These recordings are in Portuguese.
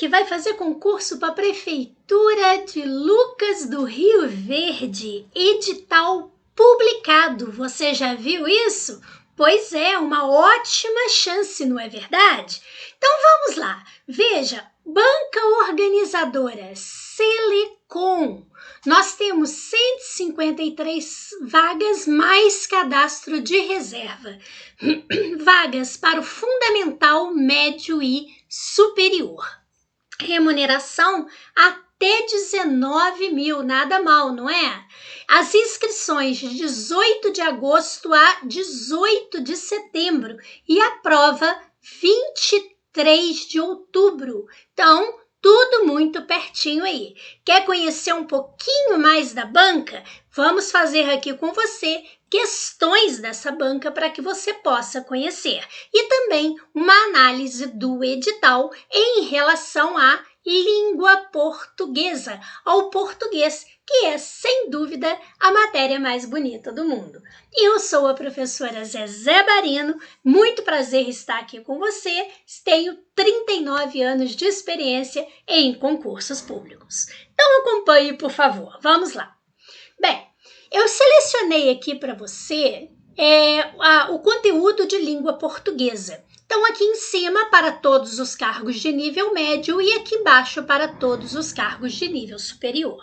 que vai fazer concurso para a Prefeitura de Lucas do Rio Verde. Edital publicado. Você já viu isso? Pois é, uma ótima chance, não é verdade? Então vamos lá. Veja, banca organizadora Selecom. Nós temos 153 vagas mais cadastro de reserva. Vagas para o fundamental, médio e superior. Remuneração até 19 mil, nada mal, não é? As inscrições de 18 de agosto a 18 de setembro e a prova 23 de outubro. Então, tudo muito pertinho aí. Quer conhecer um pouquinho mais da banca? Vamos fazer aqui com você questões dessa banca para que você possa conhecer. E também uma análise do edital em relação à língua portuguesa, ao português, que é, sem dúvida, a matéria mais bonita do mundo. Eu sou a professora Zezé Barino, muito prazer estar aqui com você, tenho 39 anos de experiência em concursos públicos. Então acompanhe, por favor, vamos lá. Bem, eu selecionei aqui para você o conteúdo de língua portuguesa. Então, aqui em cima para todos os cargos de nível médio e aqui embaixo para todos os cargos de nível superior.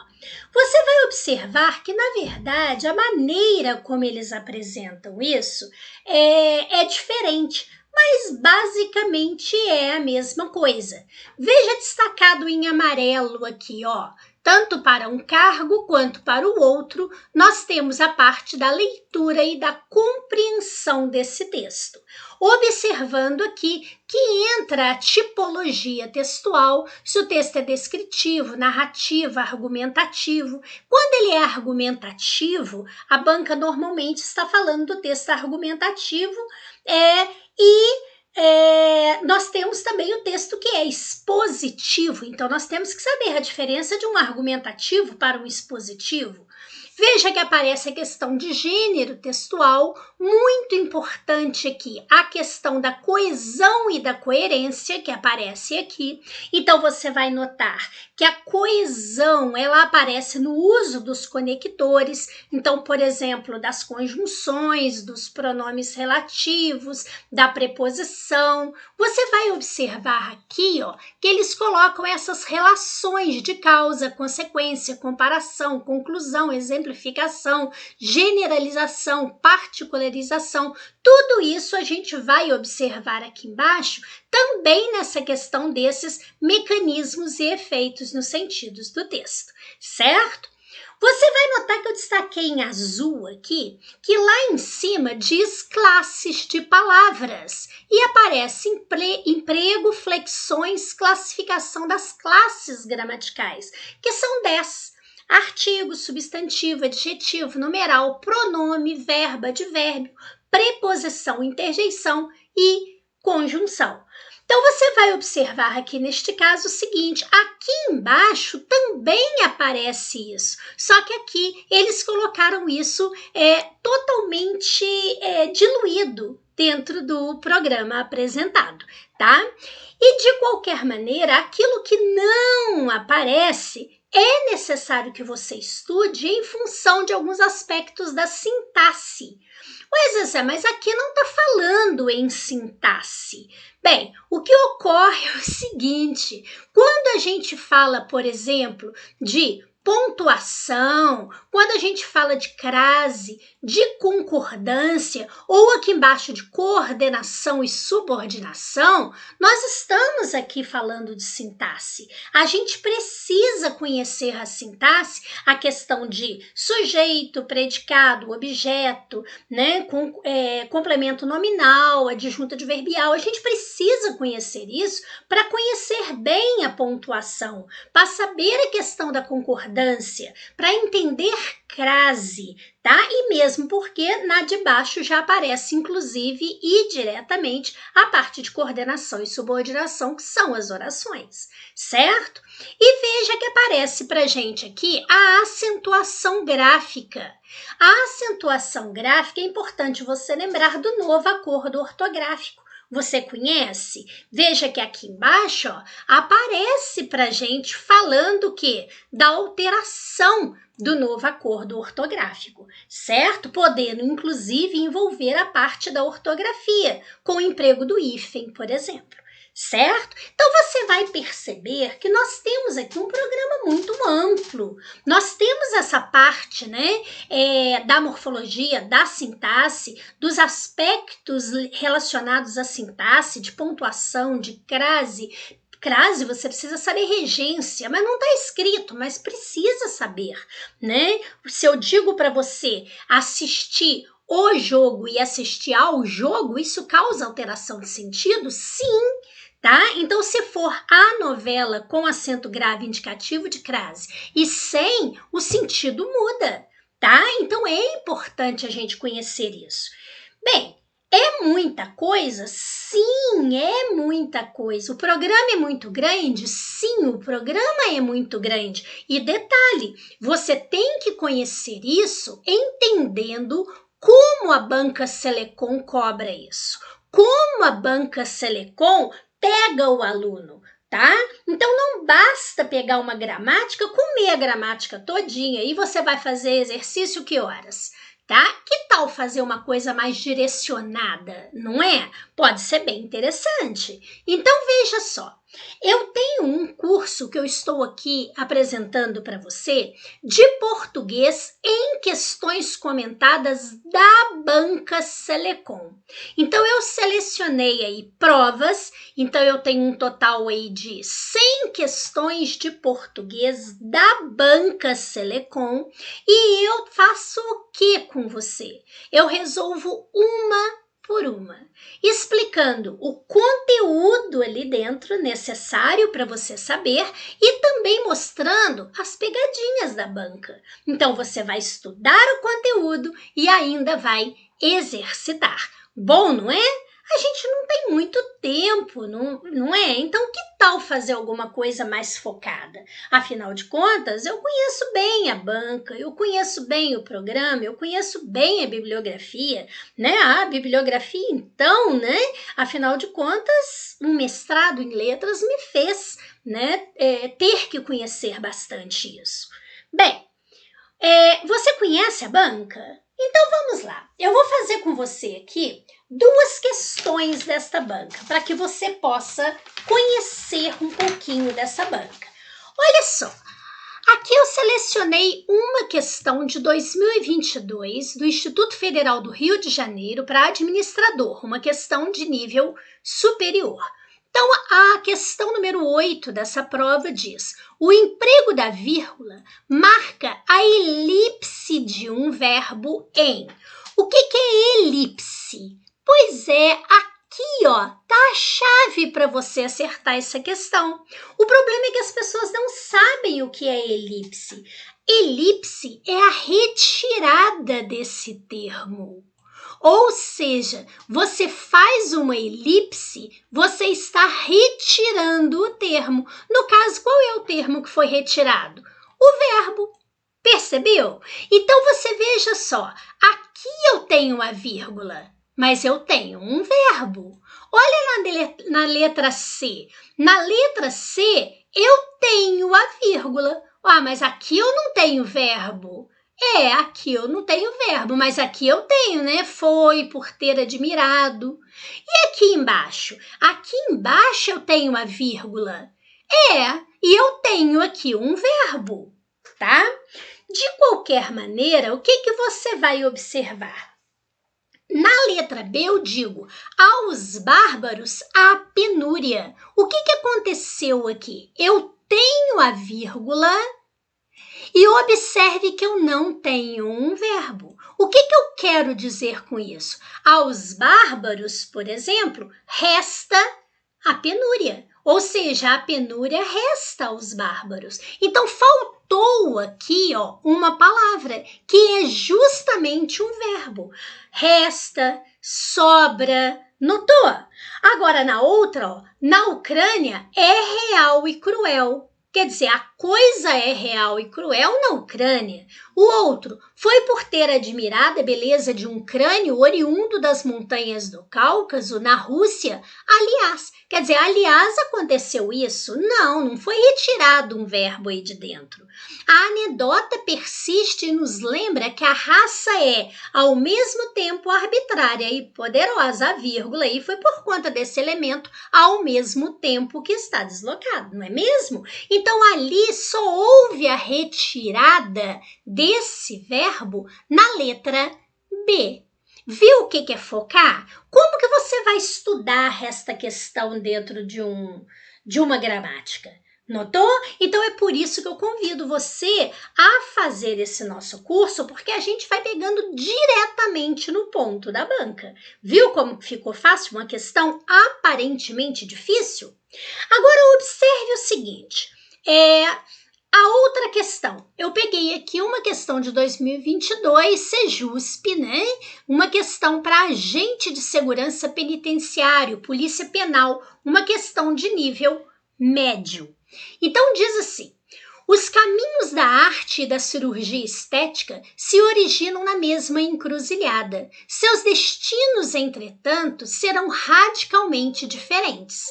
Você vai observar que, na verdade, a maneira como eles apresentam isso é diferente, mas basicamente é a mesma coisa. Veja destacado em amarelo aqui, ó. Tanto para um cargo quanto para o outro, nós temos a parte da leitura e da compreensão desse texto. Observando aqui que entra a tipologia textual, se o texto é descritivo, narrativo, argumentativo. Quando ele é argumentativo, a banca normalmente está falando do texto argumentativo nós temos também o texto que é expositivo, então nós temos que saber a diferença de um argumentativo para um expositivo. Veja que aparece a questão de gênero textual, muito importante aqui, a questão da coesão e da coerência que aparece aqui. Então você vai notar que a coesão, ela aparece no uso dos conectores, então, por exemplo, das conjunções, dos pronomes relativos, da preposição. Você vai observar aqui, ó, que eles colocam essas relações de causa, consequência, comparação, conclusão, exemplificação, generalização, particularização. Tudo isso a gente vai observar aqui embaixo, também nessa questão desses mecanismos e efeitos nos sentidos do texto, certo? Você vai notar que eu destaquei em azul aqui, que lá em cima diz classes de palavras e aparece emprego, flexões, classificação das classes gramaticais, que são 10. Artigo, substantivo, adjetivo, numeral, pronome, verbo, advérbio, preposição, interjeição e conjunção. Então, você vai observar aqui neste caso o seguinte, aqui embaixo também aparece isso, só que aqui eles colocaram isso totalmente diluído dentro do programa apresentado, tá? E de qualquer maneira, aquilo que não aparece é necessário que você estude em função de alguns aspectos da sintaxe. Mas aqui não está falando em sintaxe. Bem, o que ocorre é o seguinte, quando a gente fala, por exemplo, de pontuação, quando a gente fala de crase, de concordância, ou aqui embaixo de coordenação e subordinação, nós estamos aqui falando de sintaxe. A gente precisa conhecer a sintaxe, a questão de sujeito, predicado, objeto, né, complemento nominal, adjunta adverbial. A gente precisa conhecer isso para conhecer bem a pontuação, para saber a questão da concordância, para entender crase, tá? E mesmo porque na de baixo já aparece, inclusive, e diretamente a parte de coordenação e subordinação, que são as orações, certo? E veja que aparece pra gente aqui a acentuação gráfica. A acentuação gráfica é importante você lembrar do novo acordo ortográfico. Você conhece? Veja que aqui embaixo, ó, aparece pra gente falando que da alteração do novo acordo ortográfico, certo? Podendo, inclusive, envolver a parte da ortografia, com o emprego do hífen, por exemplo, certo? Então, você vai perceber que nós temos aqui um programa muito amplo. Nós temos essa parte, né, da morfologia, da sintaxe, dos aspectos relacionados à sintaxe, de pontuação, de crase. Crase, você precisa saber regência, mas não está escrito, mas precisa saber, né? Se eu digo para você assistir o jogo e assistir ao jogo, isso causa alteração de sentido? Sim, tá? Então, se for a novela com acento grave indicativo de crase e sem, o sentido muda, tá? Então, é importante a gente conhecer isso. Bem, é muita coisa? Sim, é muita coisa. O programa é muito grande? Sim, o programa é muito grande. E detalhe, você tem que conhecer isso entendendo como a Banca Selecom cobra isso. Como a Banca Selecom pega o aluno, tá? Então não basta pegar uma gramática, comer a gramática todinha e você vai fazer exercício que horas? Tá? Que tal fazer uma coisa mais direcionada, não é? Pode ser bem interessante. Então veja só, eu tenho um curso que eu estou aqui apresentando para você de português em questões comentadas da Banca Selecom. Então eu selecionei aí provas, então eu tenho um total aí de 100 questões de português da Banca Selecom e eu faço o que com você? Eu resolvo uma por uma, explicando o conteúdo ali dentro necessário para você saber e também mostrando as pegadinhas da banca. Então você vai estudar o conteúdo e ainda vai exercitar. Bom, não é? A gente não tem muito tempo, não é? Então, que tal fazer alguma coisa mais focada? Afinal de contas, eu conheço bem a banca, eu conheço bem o programa, eu conheço bem a bibliografia, né? A bibliografia, então, né? Afinal de contas, um mestrado em letras me fez, né, ter que conhecer bastante isso. Bem, você conhece a banca? Então vamos lá, eu vou fazer com você aqui 2 questões desta banca, para que você possa conhecer um pouquinho dessa banca. Olha só, aqui eu selecionei uma questão de 2022 do Instituto Federal do Rio de Janeiro para administrador, uma questão de nível superior. Então, a questão número 8 dessa prova diz: o emprego da vírgula marca a elipse de um verbo em. O que é elipse? Pois é, aqui ó, tá a chave para você acertar essa questão. O problema é que as pessoas não sabem o que é elipse. Elipse é a retirada desse termo. Ou seja, você faz uma elipse, você está retirando o termo. No caso, qual é o termo que foi retirado? O verbo. Percebeu? Então você veja só, aqui eu tenho a vírgula, mas eu tenho um verbo. Olha na letra C. Na letra C, eu tenho a vírgula. Ah, mas aqui eu não tenho verbo. Aqui eu não tenho verbo, mas aqui eu tenho, né? Foi, por ter admirado. E aqui embaixo? Aqui embaixo eu tenho a vírgula. E eu tenho aqui um verbo, tá? De qualquer maneira, o que você vai observar? Na letra B eu digo, aos bárbaros a penúria. O que aconteceu aqui? Eu tenho a vírgula e observe que eu não tenho um verbo. O que eu quero dizer com isso? Aos bárbaros, por exemplo, resta a penúria. Ou seja, a penúria resta aos bárbaros. Então, faltou aqui ó, uma palavra, que é justamente um verbo. Resta, sobra, notou? Agora, na outra, ó, na Ucrânia, é real e cruel. Quer dizer, a coisa é real e cruel na Ucrânia. O outro, Foi por ter admirado a beleza de um crânio oriundo das montanhas do Cáucaso, na Rússia. Aliás, quer dizer, aliás, aconteceu isso? Não foi retirado um verbo aí de dentro. A anedota persiste e nos lembra que a raça é, ao mesmo tempo, arbitrária e poderosa. A vírgula aí foi por conta desse elemento, ao mesmo tempo que está deslocado, não é mesmo? Então, ali só houve a retirada desse verbo na letra B. Viu o que é focar? Como que você vai estudar esta questão dentro de uma gramática? Notou? Então é por isso que eu convido você a fazer esse nosso curso, porque a gente vai pegando diretamente no ponto da banca. Viu como ficou fácil uma questão aparentemente difícil? Agora observe o seguinte, a outra questão, eu peguei aqui uma questão de 2022, Sejusp, né? Uma questão para agente de segurança penitenciário, polícia penal, uma questão de nível médio. Então diz assim, os caminhos da arte e da cirurgia estética se originam na mesma encruzilhada. Seus destinos, entretanto, serão radicalmente diferentes.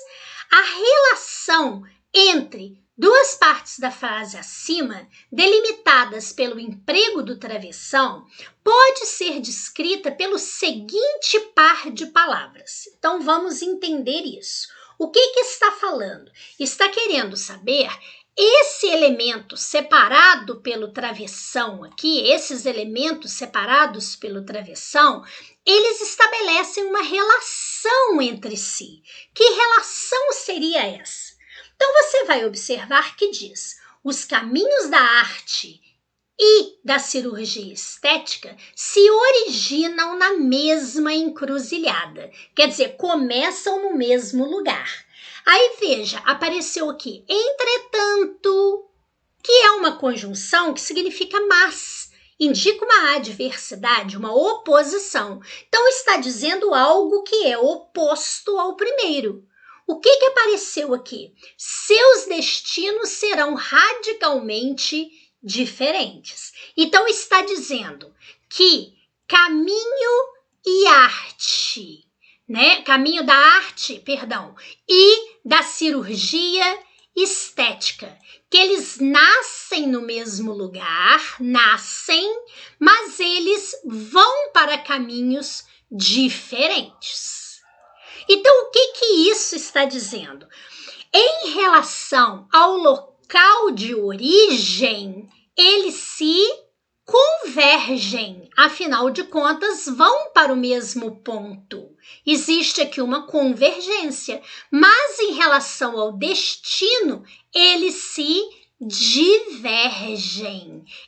A relação entre duas partes da frase acima, delimitadas pelo emprego do travessão, pode ser descrita pelo seguinte par de palavras. Então vamos entender isso. O que está falando? Está querendo saber esse elemento separado pelo travessão aqui, esses elementos separados pelo travessão, eles estabelecem uma relação entre si. Que relação seria essa? Então você vai observar que diz: os caminhos da arte e da cirurgia estética se originam na mesma encruzilhada, quer dizer, começam no mesmo lugar. Aí veja, apareceu aqui, entretanto, que é uma conjunção que significa mas, indica uma adversidade, uma oposição. Então está dizendo algo que é oposto ao primeiro. O que apareceu aqui? Seus destinos serão radicalmente diferentes. Então está dizendo que caminho e arte, né? Caminho da arte, perdão, e da cirurgia estética, que eles nascem no mesmo lugar, mas eles vão para caminhos diferentes. Então, o que isso está dizendo? Em relação ao local de origem, eles se convergem, afinal de contas, vão para o mesmo ponto. Existe aqui uma convergência, mas em relação ao destino, eles se divergem.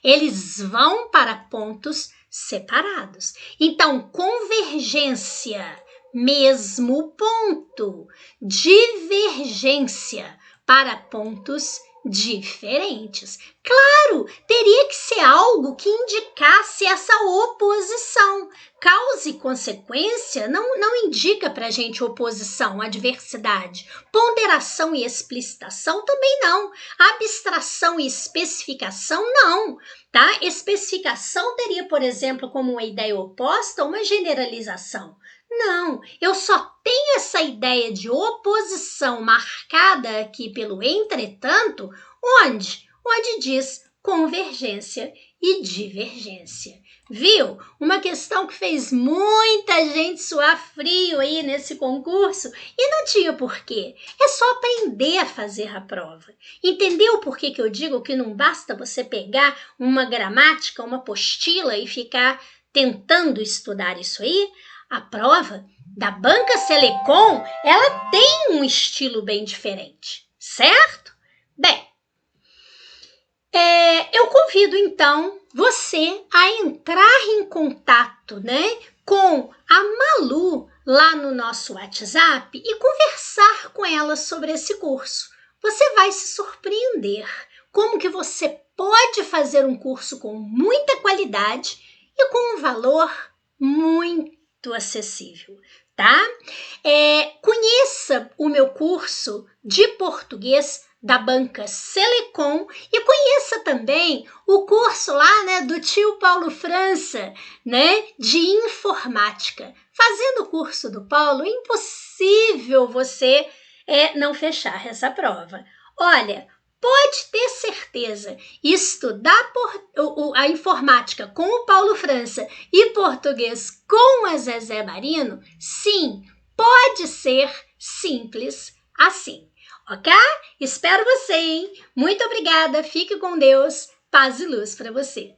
Eles vão para pontos separados. Então, convergência, mesmo ponto, divergência para pontos diferentes. Claro, teria que ser algo que indicasse essa oposição. Causa e consequência não indica para a gente oposição, adversidade. Ponderação e explicitação também não. Abstração e especificação não. Tá? Especificação teria, por exemplo, como uma ideia oposta uma generalização. Não, eu só tenho essa ideia de oposição marcada aqui pelo entretanto, onde diz convergência e divergência. Viu? Uma questão que fez muita gente suar frio aí nesse concurso e não tinha porquê. É só aprender a fazer a prova. Entendeu por que eu digo que não basta você pegar uma gramática, uma apostila e ficar tentando estudar isso aí? A prova da Banca Selecom, ela tem um estilo bem diferente, certo? Bem, eu convido então você a entrar em contato, né, com a Malu lá no nosso WhatsApp e conversar com ela sobre esse curso. Você vai se surpreender como que você pode fazer um curso com muita qualidade e com um valor muito acessível, tá? Conheça o meu curso de português da banca Selecom e conheça também o curso lá, né, do tio Paulo França, né, de informática. Fazendo o curso do Paulo, é impossível você não fechar essa prova. Olha, pode ter certeza, estudar a informática com o Paulo França e português com a Zezé Marino, sim, pode ser simples assim, ok? Espero você, hein? Muito obrigada, fique com Deus, paz e luz para você.